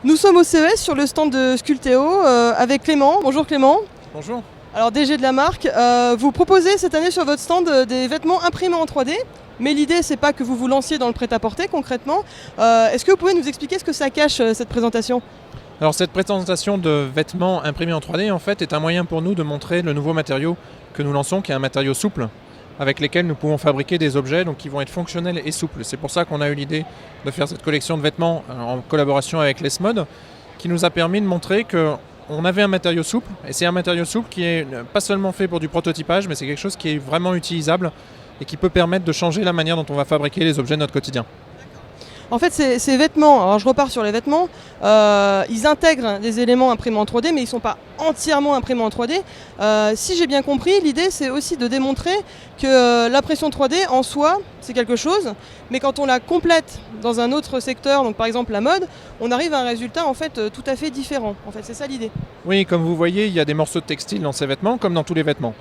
Nous sommes au CES sur le stand de Sculteo avec Clément. Bonjour Clément. Bonjour. Alors DG de la marque, vous proposez cette année sur votre stand des vêtements imprimés en 3D. Mais l'idée, c'est pas que vous vous lanciez dans le prêt-à-porter concrètement. Est-ce que vous pouvez nous expliquer ce que ça cache, cette présentation ? Alors cette présentation de vêtements imprimés en 3D en fait est un moyen pour nous de montrer le nouveau matériau que nous lançons, qui est un matériau souple, avec lesquels nous pouvons fabriquer des objets donc, qui vont être fonctionnels et souples. C'est pour ça qu'on a eu l'idée de faire cette collection de vêtements en collaboration avec Lesmode, qui nous a permis de montrer qu'on avait un matériau souple, et c'est un matériau souple qui est pas seulement fait pour du prototypage, mais c'est quelque chose qui est vraiment utilisable et qui peut permettre de changer la manière dont on va fabriquer les objets de notre quotidien. En fait, ces vêtements, alors je repars sur les vêtements, ils intègrent des éléments imprimés en 3D, mais ils ne sont pas entièrement imprimés en 3D. Si j'ai bien compris, l'idée, c'est aussi de démontrer que l'impression 3D, en soi, c'est quelque chose, mais quand on la complète dans un autre secteur, donc par exemple la mode, on arrive à un résultat en fait tout à fait différent. En fait, c'est ça l'idée. Oui, comme vous voyez, il y a des morceaux de textile dans ces vêtements, comme dans tous les vêtements.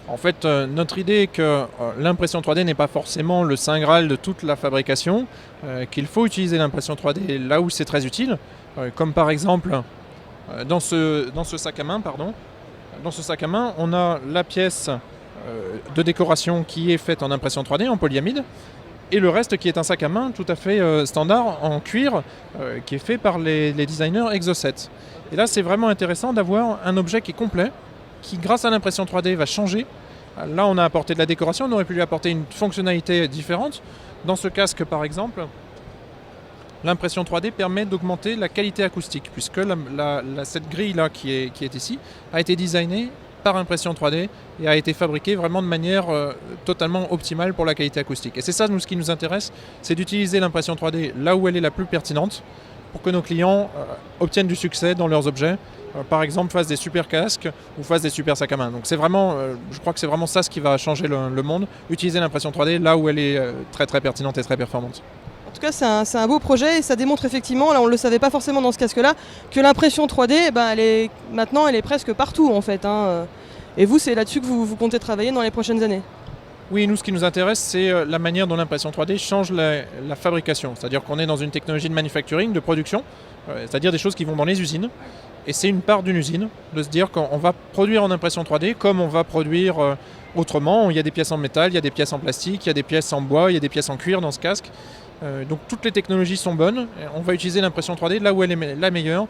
En fait, notre idée est que l'impression 3D n'est pas forcément le saint graal de toute la fabrication, qu'il faut utiliser l'impression 3D là où c'est très utile, comme par exemple dans ce sac à main, Dans ce sac à main, on a la pièce de décoration qui est faite en impression 3D, en polyamide, et le reste qui est un sac à main tout à fait standard en cuir, qui est fait par les designers Exocet. Et là, c'est vraiment intéressant d'avoir un objet qui est complet, qui grâce à l'impression 3D va changer. Là on a apporté de la décoration, on aurait pu lui apporter une fonctionnalité différente. Dans ce casque par exemple, l'impression 3D permet d'augmenter la qualité acoustique, puisque cette grille là qui est ici a été designée par impression 3D et a été fabriquée vraiment de manière totalement optimale pour la qualité acoustique. Et c'est ça ce qui nous intéresse, c'est d'utiliser l'impression 3D là où elle est la plus pertinente, pour que nos clients obtiennent du succès dans leurs objets, par exemple fassent des super casques ou fassent des super sacs à main. Donc c'est vraiment, je crois que c'est vraiment ça ce qui va changer le monde, utiliser l'impression 3D là où elle est très très pertinente et très performante. En tout cas, c'est un beau projet et ça démontre effectivement, là on ne le savait pas forcément dans ce casque-là, que l'impression 3D, maintenant elle est presque partout en fait. Et vous, c'est là-dessus que vous comptez travailler dans les prochaines années ? Oui, nous, ce qui nous intéresse, c'est la manière dont l'impression 3D change la fabrication. C'est-à-dire qu'on est dans une technologie de manufacturing, de production, c'est-à-dire des choses qui vont dans les usines. Et c'est une part d'une usine, de se dire qu'on va produire en impression 3D comme on va produire autrement. Il y a des pièces en métal, il y a des pièces en plastique, il y a des pièces en bois, il y a des pièces en cuir dans ce casque. Donc toutes les technologies sont bonnes. On va utiliser l'impression 3D là où elle est la meilleure.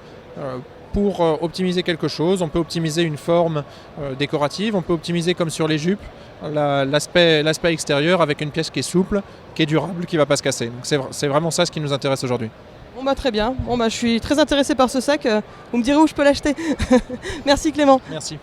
Pour optimiser quelque chose, on peut optimiser une forme décorative, on peut optimiser comme sur les jupes l'aspect extérieur avec une pièce qui est souple, qui est durable, qui ne va pas se casser. Donc c'est vraiment ça ce qui nous intéresse aujourd'hui. Bon très bien, je suis très intéressé par ce sac, vous me direz où je peux l'acheter. Merci Clément. Merci.